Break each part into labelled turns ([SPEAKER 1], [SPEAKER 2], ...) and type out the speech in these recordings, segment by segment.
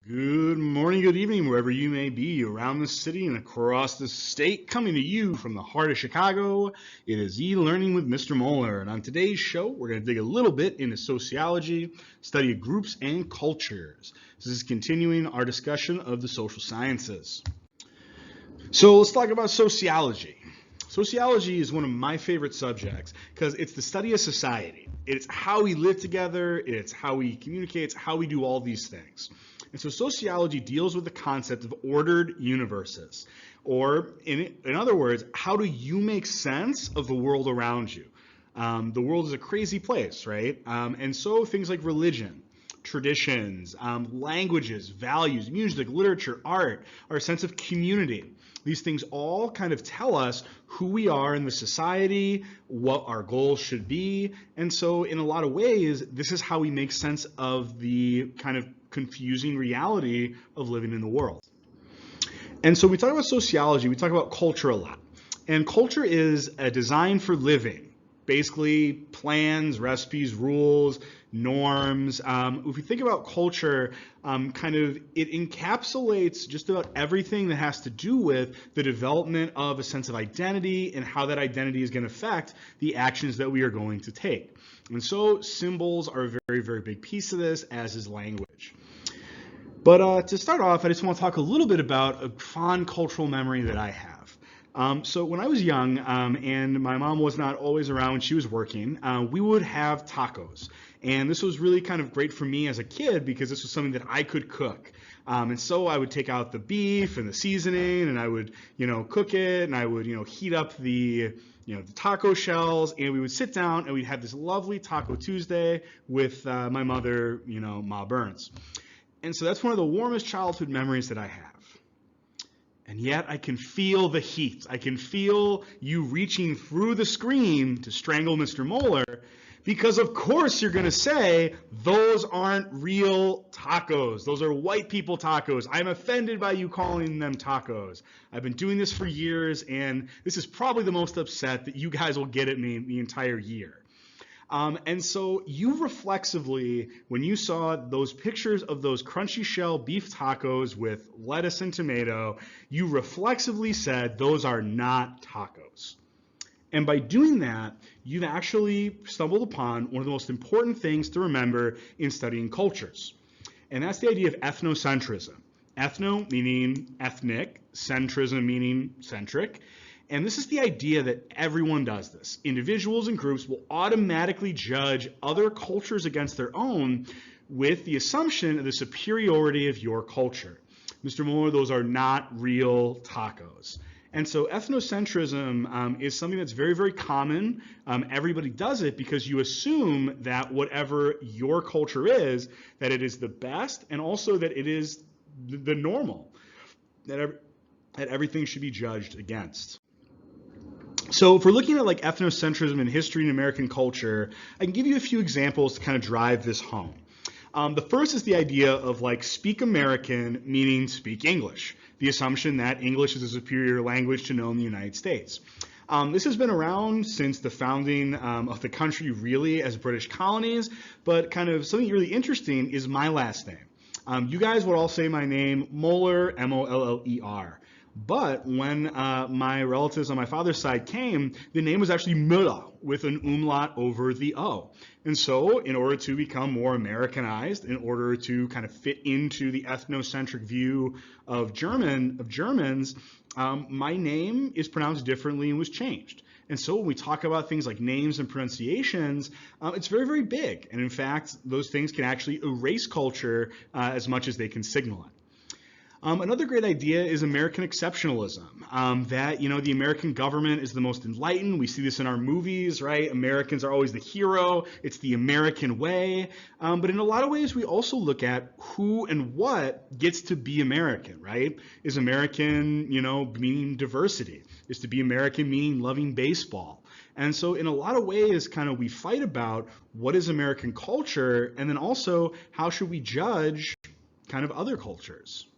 [SPEAKER 1] Good morning, good evening, wherever you may be around the city and across the state. Coming to you from the heart of Chicago, it is E-Learning with Mr. Moeller. And on today's show, we're going to dig a little bit into sociology, study of groups and cultures. This is continuing our discussion of the social sciences. So let's talk about sociology. Sociology is one of my favorite subjects because it's the study of society. It's how we live together, it's how we communicate, it's how we do all these things. And so sociology deals with the concept of ordered universes, or in other words, how do you make sense of the world around you? The world is a crazy place, right? And so things like religion, traditions, languages, values, music, literature, art, our sense of community. These things all kind of tell us who we are in the society, what our goals should be. And so in a lot of ways, this is how we make sense of the kind of confusing reality of living in the world. And so we talk about sociology, we talk about culture a lot. And culture is a design for living. Basically, plans, recipes, rules, norms. If you think about culture, it encapsulates just about everything that has to do with the development of a sense of identity and how that identity is going to affect the actions that we are going to take. And so symbols are a very, very big piece of this, as is language. But to start off, I just want to talk a little bit about a fond cultural memory that I have. So when I was young and my mom was not always around when she was working, we would have tacos. And this was really kind of great for me as a kid because this was something that I could cook. And so I would take out the beef and the seasoning and I would, cook it and I would, heat up the taco shells, and we would sit down and we'd have this lovely Taco Tuesday with my mother, Ma Burns. And so that's one of the warmest childhood memories that I have. And yet I can feel the heat. I can feel you reaching through the screen to strangle Mr. Moeller because of course you're going to say those aren't real tacos. Those are white people tacos. I'm offended by you calling them tacos. I've been doing this for years and this is probably the most upset that you guys will get at me the entire year. And so you reflexively, when you saw those pictures of those crunchy shell beef tacos with lettuce and tomato, you reflexively said, those are not tacos. And by doing that, you've actually stumbled upon one of the most important things to remember in studying cultures. And that's the idea of ethnocentrism. Ethno meaning ethnic, centrism meaning centric. And this is the idea that everyone does this. Individuals and groups will automatically judge other cultures against their own with the assumption of the superiority of your culture. Mr. Moeller, those are not real tacos. And so ethnocentrism is something that's very, very common. Everybody does it because you assume that whatever your culture is, that it is the best and also that it is the normal, that everything should be judged against. So if we're looking at like ethnocentrism in history and American culture, I can give you a few examples to kind of drive this home. The first is the idea of like speak American, meaning speak English. The assumption that English is a superior language to know in the United States. This has been around since the founding of the country really as British colonies, but kind of something really interesting is my last name. You guys would all say my name, Moeller, M-O-L-L-E-R. But when my relatives on my father's side came, the name was actually Müller with an umlaut over the O. And so in order to become more Americanized, in order to kind of fit into the ethnocentric view of Germans, my name is pronounced differently and was changed. And so when we talk about things like names and pronunciations, it's very, very big. And in fact, those things can actually erase culture as much as they can signal it. Another great idea is American exceptionalism, that, the American government is the most enlightened. We see this in our movies, right? Americans are always the hero. It's the American way. But in a lot of ways, we also look at who and what gets to be American, right? Is American, meaning diversity? Is to be American meaning loving baseball? And so in a lot of ways, kind of we fight about what is American culture, and then also how should we judge kind of other cultures.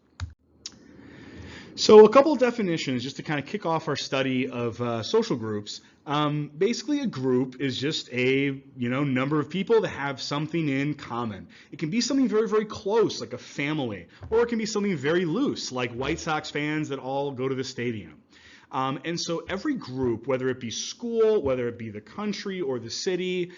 [SPEAKER 1] So a couple of definitions just to kind of kick off our study of social groups. Basically, a group is just a number of people that have something in common. It can be something very, very close, like a family, or it can be something very loose, like White Sox fans that all go to the stadium. And so every group, whether it be school, whether it be the country or the city,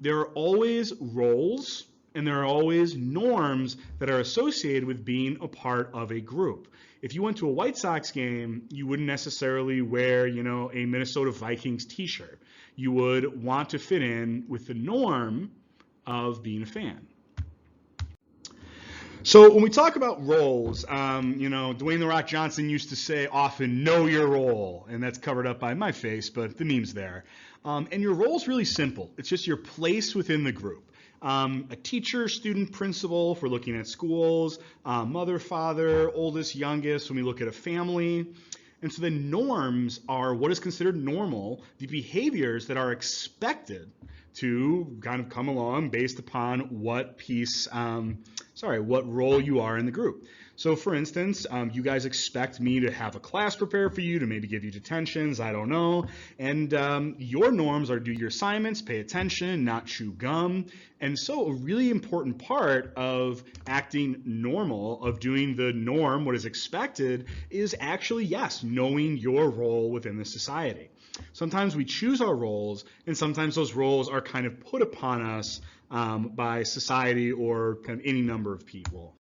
[SPEAKER 1] there are always roles and there are always norms that are associated with being a part of a group. If you went to a White Sox game, you wouldn't necessarily wear, a Minnesota Vikings t-shirt. You would want to fit in with the norm of being a fan. So when we talk about roles, Dwayne "The Rock" Johnson used to say often, know your role, and that's covered up by my face, but the meme's there. And your role is really simple. It's just your place within the group. A teacher, student, principal, if we're looking at schools, mother, father, oldest, youngest, when we look at a family. And so the norms are what is considered normal, the behaviors that are expected to kind of come along based upon what what role you are in the group. So for instance, you guys expect me to have a class prepared for you, to maybe give you detentions, I don't know. And your norms are do your assignments, pay attention, not chew gum. And so a really important part of acting normal, of doing the norm, what is expected, is actually, yes, knowing your role within the society. Sometimes we choose our roles, and sometimes those roles are kind of put upon us by society or kind of any number of people.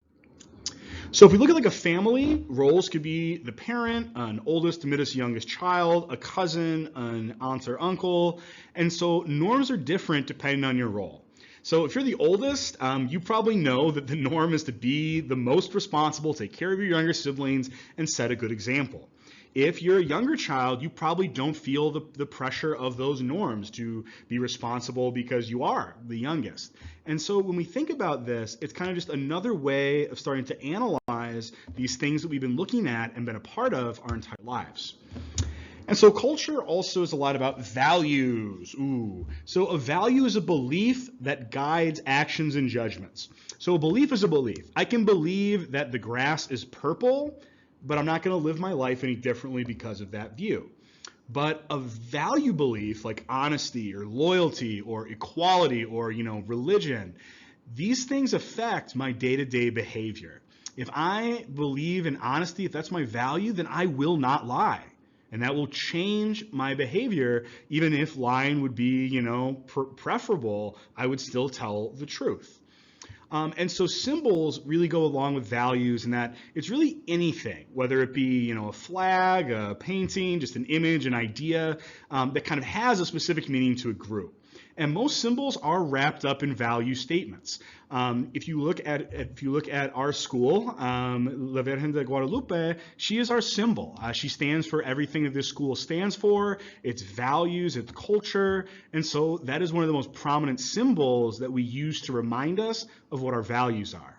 [SPEAKER 1] So if we look at like a family, roles could be the parent, an oldest to middest youngest child, a cousin, an aunt or uncle. And so norms are different depending on your role. So if you're the oldest, you probably know that the norm is to be the most responsible, take care of your younger siblings, and set a good example. If you're a younger child, you probably don't feel the pressure of those norms to be responsible because you are the youngest. And so when we think about this, it's kind of just another way of starting to analyze these things that we've been looking at and been a part of our entire lives. And so culture also is a lot about values. So a value is a belief that guides actions and judgments. So a belief is a belief. I can believe that the grass is purple, but I'm not going to live my life any differently because of that view. But a value belief like honesty or loyalty or equality or religion, these things affect my day-to-day behavior. If I believe in honesty, if that's my value, then I will not lie. And that will change my behavior. Even if lying would be preferable, I would still tell the truth. And so symbols really go along with values in that it's really anything, whether it be a flag, a painting, just an image, an idea that kind of has a specific meaning to a group. And most symbols are wrapped up in value statements. If you look at our school, La Virgen de Guadalupe, she is our symbol. She stands for everything that this school stands for, its values, its culture, and so that is one of the most prominent symbols that we use to remind us of what our values are.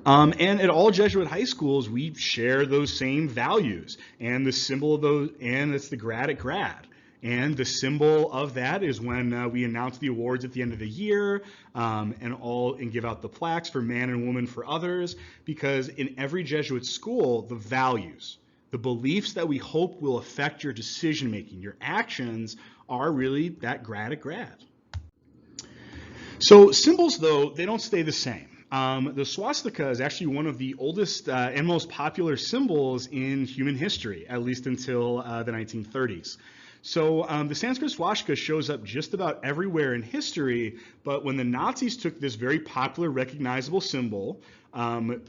[SPEAKER 1] And at all Jesuit high schools, we share those same values, and the symbol of those, and it's the grad at grad. And the symbol of that is when we announce the awards at the end of the year and give out the plaques for man and woman for others, because in every Jesuit school, the values, the beliefs that we hope will affect your decision making, your actions, are really that grad at grad. So symbols, though, they don't stay the same. The swastika is actually one of the oldest and most popular symbols in human history, at least until the 1930s. So the Sanskrit swastika shows up just about everywhere in history, but when the Nazis took this very popular, recognizable symbol,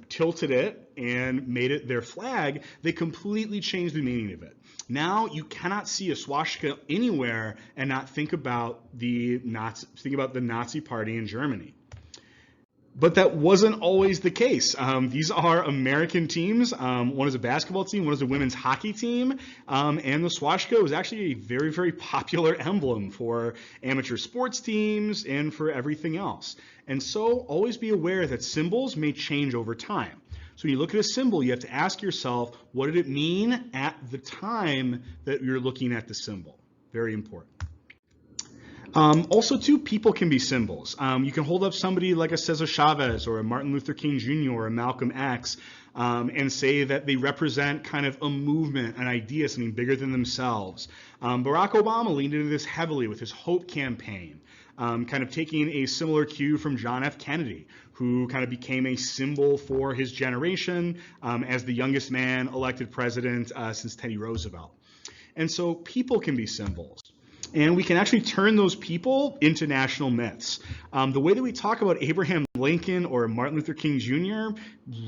[SPEAKER 1] tilted it, and made it their flag, they completely changed the meaning of it. Now you cannot see a swastika anywhere and not think about the Nazi Party in Germany. But that wasn't always the case. These are American teams. One is a basketball team, one is a women's hockey team, and the swastika was actually a very, very popular emblem for amateur sports teams and for everything else. And so always be aware that symbols may change over time. So when you look at a symbol, you have to ask yourself, what did it mean at the time that you're looking at the symbol? Very important. Also, too, people can be symbols. You can hold up somebody like a Cesar Chavez or a Martin Luther King Jr. or a Malcolm X and say that they represent kind of a movement, an idea, something bigger than themselves. Barack Obama leaned into this heavily with his Hope campaign, kind of taking a similar cue from John F. Kennedy, who kind of became a symbol for his generation as the youngest man elected president since Teddy Roosevelt. And so people can be symbols. And we can actually turn those people into national myths. The way that we talk about Abraham Lincoln or Martin Luther King Jr.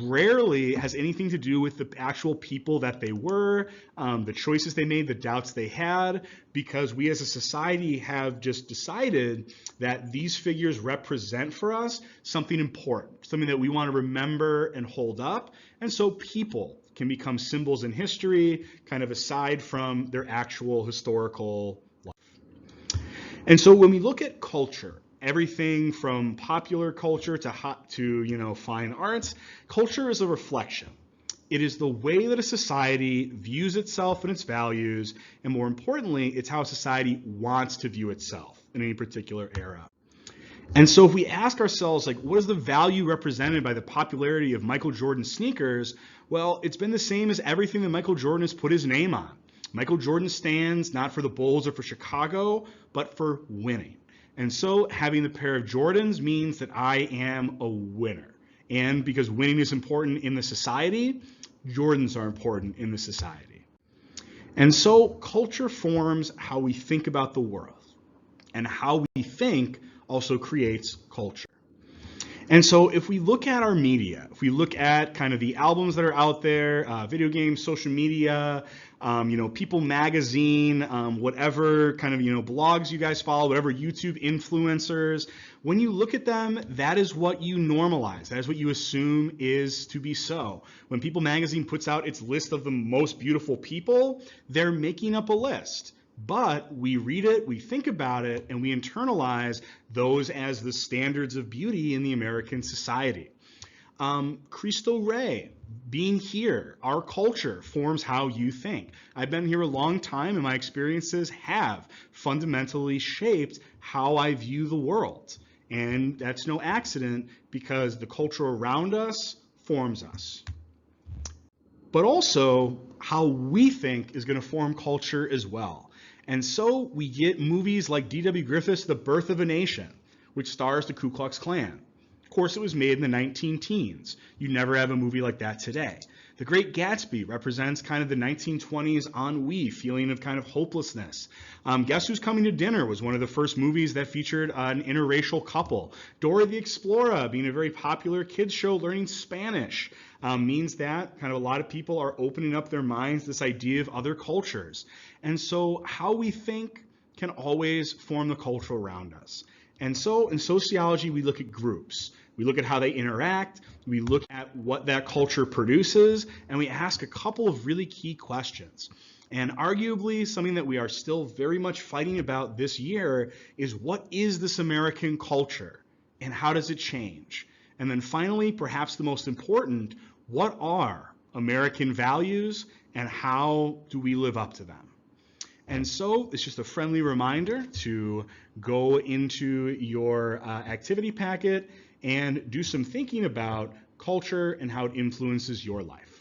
[SPEAKER 1] rarely has anything to do with the actual people that they were, the choices they made, the doubts they had, because we as a society have just decided that these figures represent for us something important, something that we want to remember and hold up. And so people can become symbols in history, kind of aside from their actual historical life. And so when we look at culture, everything from popular culture to fine arts, culture is a reflection. It is the way that a society views itself and its values, and more importantly, it's how a society wants to view itself in any particular era. And so if we ask ourselves, like, what is the value represented by the popularity of Michael Jordan sneakers? Well, it's been the same as everything that Michael Jordan has put his name on. Michael Jordan stands not for the Bulls or for Chicago, but for winning. And so having the pair of Jordans means that I am a winner. And because winning is important in the society, Jordans are important in the society. And so culture forms how we think about the world. And how we think also creates culture. And so if we look at our media, if we look at kind of the albums that are out there, video games, social media, People Magazine, whatever kind of, blogs you guys follow, whatever YouTube influencers, when you look at them, that is what you normalize. That is what you assume is to be so. When People Magazine puts out its list of the most beautiful people, they're making up a list. But we read it, we think about it, and we internalize those as the standards of beauty in the American society. Cristo Rey, being here, our culture forms how you think. I've been here a long time, and my experiences have fundamentally shaped how I view the world. And that's no accident, because the culture around us forms us. But also, how we think is going to form culture as well. And so we get movies like D.W. Griffith's The Birth of a Nation, which stars the Ku Klux Klan. Of course, it was made in the 19-teens. You never have a movie like that today. The Great Gatsby represents kind of the 1920s ennui, feeling of kind of hopelessness. Guess Who's Coming to Dinner was one of the first movies that featured an interracial couple. Dora the Explorer, being a very popular kids show learning Spanish, means that kind of a lot of people are opening up their minds to this idea of other cultures. And so how we think can always form the culture around us. And so in sociology, we look at groups. We look at how they interact, we look at what that culture produces, and we ask a couple of really key questions. And arguably, something that we are still very much fighting about this year is, what is this American culture and how does it change? And then finally, perhaps the most important, what are American values and how do we live up to them? And so it's just a friendly reminder to go into your activity packet and do some thinking about culture and how it influences your life.